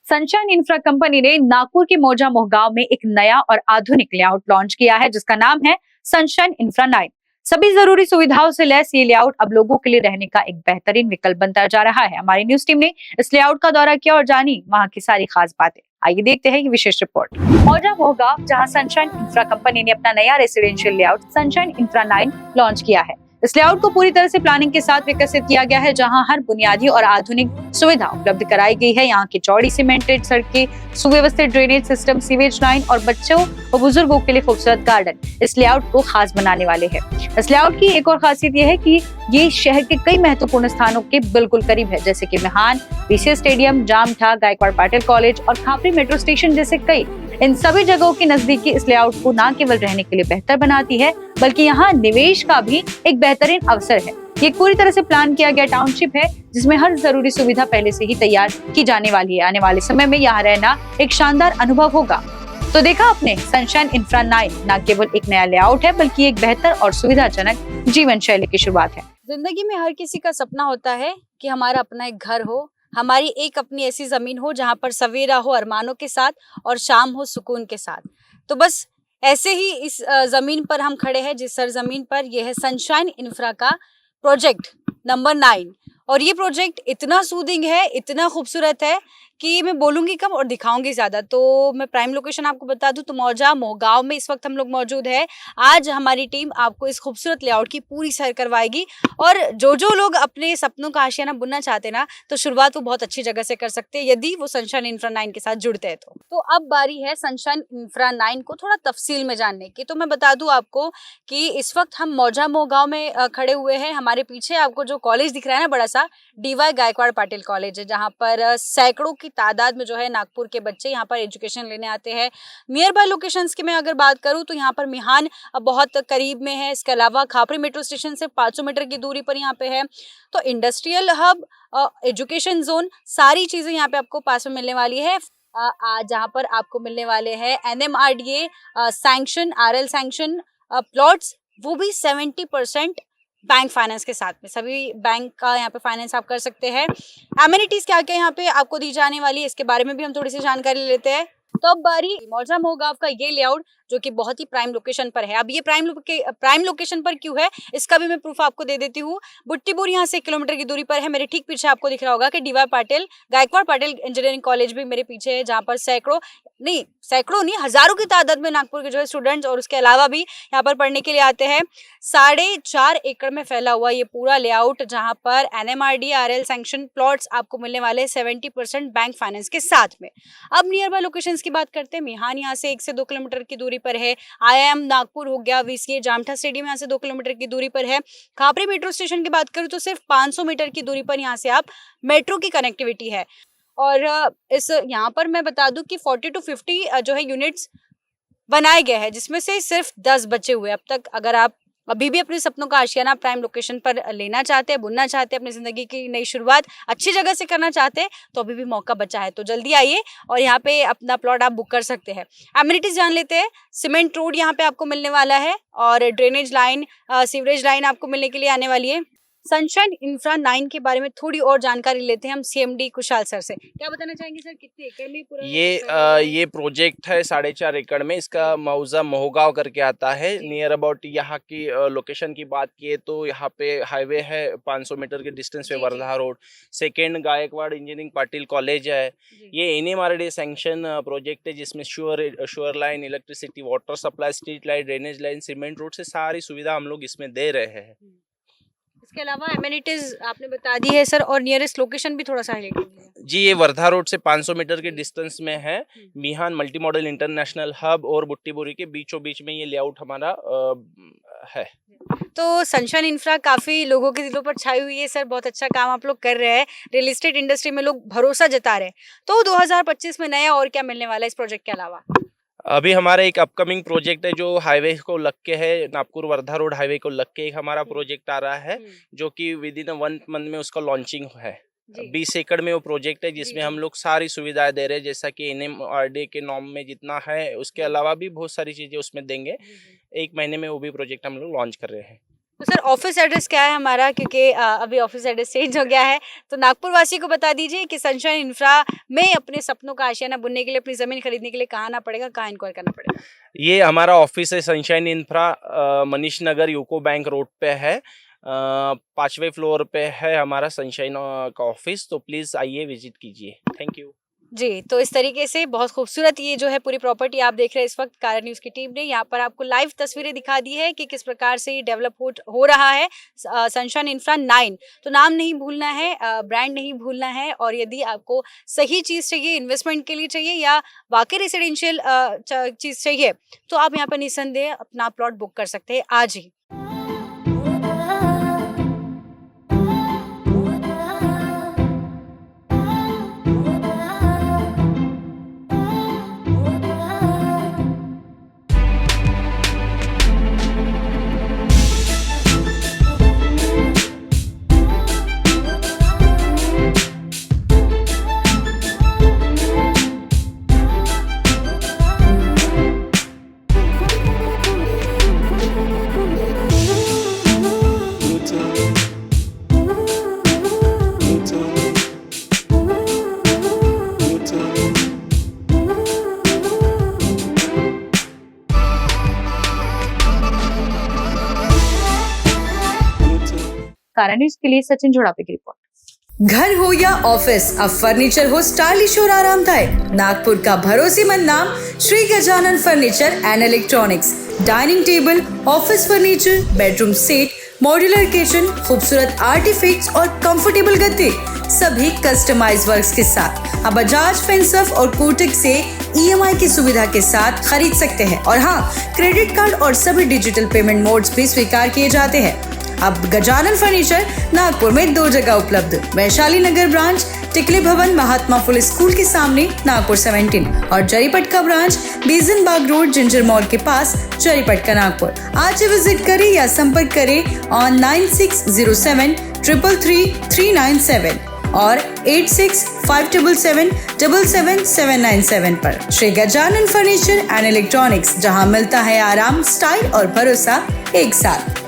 Sunshine infra company ने नागपुर के मौजा मोहगांव में एक नया और आधुनिक लेआउट लॉन्च किया है जिसका नाम है सनशाइन इंफ्रा 9। सभी जरूरी सुविधाओं से लैस ये लेआउट अब लोगों के लिए रहने का एक बेहतरीन विकल्प बनता जा रहा है। हमारी न्यूज टीम ने इस लेआउट का दौरा किया और जानी वहां की सारी खास बातें। आइए देखते हैं ये विशेष रिपोर्ट। मौजा मोहगांव, जहां सनशाइन इंफ्रा कंपनी ने अपना नया residential layout sunshine infra 9 launch किया है। इस लेआउट को पूरी तरह से प्लानिंग के साथ विकसित किया गया है, जहां हर बुनियादी और आधुनिक सुविधा उपलब्ध कराई गई है। यहाँ की चौड़ी सीमेंटेड सड़कें, सुव्यवस्थित ड्रेनेज सिस्टम, सीवेज लाइन और बच्चों और बुजुर्गों के लिए खूबसूरत गार्डन इस लेआउट को खास बनाने वाले हैं। इस लेआउट की एक और खासियत यह है कि ये शहर के कई महत्वपूर्ण स्थानों के बिल्कुल करीब है, जैसे कि Mihan, BCS stadium, Jamtha, Gaikwad Patil college और खापरी मेट्रो स्टेशन जैसे कई। इन सभी जगहों की नजदीकी इस लेआउट को न केवल रहने के लिए बेहतर बनाती है, बल्कि यहाँ निवेश का भी एक बेहतरीन अवसर है। ये पूरी तरह से प्लान किया गया टाउनशिप है, जिसमें हर जरूरी सुविधा पहले से ही तैयार की जाने वाली है। आने वाले समय में यहाँ रहना एक शानदार अनुभव होगा। तो देखा आपने, सनशाइन इंफ्रा 9 न केवल एक नया लेआउट है, बल्कि एक बेहतर और सुविधाजनक जीवन शैली की शुरुआत है। जिंदगी में हर किसी का सपना होता है कि हमारा अपना एक घर हो, हमारी एक अपनी ऐसी जमीन हो जहाँ पर सवेरा हो अरमानों के साथ और शाम हो सुकून के साथ। तो बस ऐसे ही इस जमीन पर हम खड़े हैं, जिस सरजमीन पर यह है सनशाइन इंफ्रा का प्रोजेक्ट नंबर 9। और ये प्रोजेक्ट इतना सूदिंग है, इतना खूबसूरत है कि मैं बोलूँगी कम और दिखाऊंगी ज़्यादा। तो मैं प्राइम लोकेशन आपको बता दूं तो मौजा मोहगांव में इस वक्त हम लोग मौजूद है। आज हमारी टीम आपको इस खूबसूरत लेआउट की पूरी सैर करवाएगी और जो लोग अपने सपनों का आशियाना बुनना चाहते ना, तो शुरुआत वो बहुत अच्छी जगह से कर सकते हैं यदि वो सनशाइन इंफ्रा 9 के साथ जुड़ते हैं। तो अब बारी है सनशाइन इंफ्रा 9 को थोड़ा तफसील में जानने की। तो मैं बता दूं आपको कि इस वक्त हम मौजा मोहगांव में खड़े हुए हैं। हमारे पीछे आपको जो कॉलेज दिख रहा है ना, बड़ा सा डीवाई गायकवाड़ पाटिल कॉलेज है, जहाँ पर सैकड़ों की तादाद में जो है नागपुर के बच्चे यहाँ पर एजुकेशन लेने आते हैं। नियर बाय लोकेशंस की मैं अगर बात करूँ तो यहाँ पर मिहान बहुत करीब में है। इसके अलावा खापरी मेट्रो स्टेशन से 500 मीटर की दूरी पर यहाँ पे है। तो इंडस्ट्रियल हब, एजुकेशन जोन, सारी चीजें यहाँ पे आपको पास में मिलने वाली है। जहाँ पर आपको मिलने वाले हैं NMRDA sanction, RL sanction plots, वो भी 70% बैंक फाइनेंस के साथ में। सभी बैंक का यहाँ पे फाइनेंस आप कर सकते हैं। एमिनिटीज क्या क्या यहाँ पे आपको दी जाने वाली है, इसके बारे में भी हम थोड़ी सी जानकारी लेते हैं। तो अब बारी मौजा मोहगांव का ये लेआउट जो कि बहुत ही प्राइम लोकेशन पर है। अब ये प्राइम लोकेशन पर क्यों है, इसका भी मैं प्रूफ आपको दे देती हूँ। बुट्टीपुर यहाँ से 1 किलोमीटर की दूरी पर है। मेरे ठीक पीछे आपको दिख रहा होगा कि DY Patil Gaikwad Patil engineering college भी मेरे पीछे है, जहाँ पर सैकड़ों नहीं हजारों की तादाद में नागपुर के जो है स्टूडेंट्स और उसके अलावा भी यहाँ पर पढ़ने के लिए आते हैं। 4.5 एकड़ में फैला हुआ ये पूरा लेआउट, जहाँ पर NMRD RL सैंक्शन प्लॉट्स आपको मिलने वाले 70% बैंक फाइनेंस के साथ में। अब नियर बाय लोकेशंस की बात करते हैं। मिहान यहाँ से 1 से 2 किलोमीटर की दूरी पर है। IIM नागपुर हो गया, VCA जामठा स्टेडियम यहाँ से 2 किलोमीटर की दूरी पर है। खापरी मेट्रो स्टेशन की बात करूँ तो सिर्फ 500 मीटर की दूरी पर यहाँ से आप मेट्रो की कनेक्टिविटी है। और इस यहाँ पर मैं बता दूं कि 40 to 50 जो है यूनिट्स बनाए गए हैं, जिसमें से सिर्फ 10 बचे हुए अब तक। अगर आप अभी भी अपने सपनों का आशियाना प्राइम लोकेशन पर लेना चाहते हैं, बुनना चाहते हैं, अपनी जिंदगी की नई शुरुआत अच्छी जगह से करना चाहते हैं, तो अभी भी मौका बचा है। तो जल्दी आइए और यहाँ पे अपना प्लॉट आप बुक कर सकते हैं। एमिनिटीज जान लेते हैं। सीमेंट रोड यहाँ पे आपको मिलने वाला है और ड्रेनेज लाइन, सीवरेज लाइन आपको मिलने के लिए आने वाली है। सनशाइन इंफ्रा 9 के बारे में थोड़ी और जानकारी लेते हैं हम CMD कुशाल सर से। क्या बताना चाहेंगे सर, कितने एकड़ में पूरा ये प्रोजेक्ट है? 4.5 एकड़ में। इसका मौजा मोहगांव करके आता है। नियर अबाउट यहाँ की लोकेशन की बात किए तो यहाँ पे हाईवे है, 500 मीटर के डिस्टेंस पे Wardha road. Second Gaikwad engineering Patil college है। ये NMRD सैंक्शन प्रोजेक्ट है, जिसमें sewer line, electricity, water supply, street light, drainage line, cement road से सारी सुविधा हम लोग इसमें दे रहे हैं। इसके अलावा एमिनिटीज आपने बता दी है सर, और नियरेस्ट लोकेशन भी थोड़ा सा हाईलाइट कीजिए। जी, ये वर्धा रोड से 500 मीटर के डिस्टेंस में है। मिहान मल्टी मॉडल इंटरनेशनल हब और बुट्टीपुरी के बीचों बीच में ये लेआउट हमारा है। तो सनशाइन इंफ्रा काफी लोगों के दिलों पर छाई हुई है सर। बहुत अच्छा काम आप लोग कर रहे हैं। रियल एस्टेट इंडस्ट्री में लोग भरोसा जता रहे हैं। तो 2025 में नया और क्या मिलने वाला है इस प्रोजेक्ट के अलावा? अभी हमारा एक अपकमिंग प्रोजेक्ट है जो हाईवे को लग के है, नागपुर वर्धा रोड हाईवे को लग के एक हमारा प्रोजेक्ट आ रहा है, जो कि विद इन 1 मंथ में उसका लॉन्चिंग है। 20 एकड़ में वो प्रोजेक्ट है, जिसमें हम लोग सारी सुविधाएं दे रहे हैं, जैसा कि NMRD के नॉर्म में जितना है, उसके अलावा भी बहुत सारी चीजें उसमें देंगे। 1 महीने में वो भी प्रोजेक्ट हम लोग लॉन्च कर रहे हैं। तो सर ऑफिस एड्रेस क्या है हमारा, क्योंकि अभी ऑफिस एड्रेस चेंज हो गया है, तो नागपुर वासी को बता दीजिए कि सनशाइन इंफ्रा में अपने सपनों का आशियाना बुनने के लिए, अपनी ज़मीन खरीदने के लिए कहाँ आना पड़ेगा, कहाँ इंक्वायर करना पड़ेगा? ये हमारा ऑफिस है sunshine infra, Manish Nagar UCO bank road पे है, 5वें फ्लोर पे है हमारा सनशाइन का ऑफिस। तो प्लीज़ आइए, विजिट कीजिए। थैंक यू जी, तो इस तरीके से बहुत खूबसूरत ये जो है पूरी प्रॉपर्टी आप देख रहे हैं इस वक्त, कारण न्यूज़ की टीम ने यहाँ पर आपको लाइव तस्वीरें दिखा दी है कि किस प्रकार से ये डेवलप हो रहा है सनशाइन इंफ्रा 9। तो नाम नहीं भूलना है, ब्रांड नहीं भूलना है, और यदि आपको सही चीज़ चाहिए, इन्वेस्टमेंट के लिए चाहिए या वाकई रेसिडेंशियल चीज़ चाहिए, तो आप यहाँ पर निस्संदेह अपना प्लॉट बुक कर सकते हैं आज ही। कारण न्यूज़ के लिए सचिन जोड़ापे की रिपोर्ट। घर हो या ऑफिस, अब फर्नीचर हो स्टाइलिश और आरामदायक, नागपुर का भरोसेमंद नाम Shri Gajanan furniture and electronics. Dining table, office furniture, bedroom set, modular kitchen, खूबसूरत आर्टिफैक्ट्स और कंफर्टेबल गद्दे, सभी कस्टमाइज वर्क्स के साथ। अब बजाज फिनसर्व और कोटक से EMI की सुविधा के साथ खरीद सकते हैं, और हाँ, क्रेडिट कार्ड और सभी डिजिटल पेमेंट मोड्स भी स्वीकार किए जाते हैं। अब गजानन फर्नीचर नागपुर में 2 जगह उपलब्ध, वैशाली नगर ब्रांच टिकली भवन महात्मा फुल स्कूल के सामने नागपुर 17, और जरीपटका ब्रांच बीजन बाग रोड जिंजर मॉल के पास जरीपटका नागपुर। आज विजिट करें या संपर्क करें ऑन 9607333397 और 8657777797 पर। Shri Gajanan furniture and electronics, जहां मिलता है आराम, स्टाइल और भरोसा एक साथ।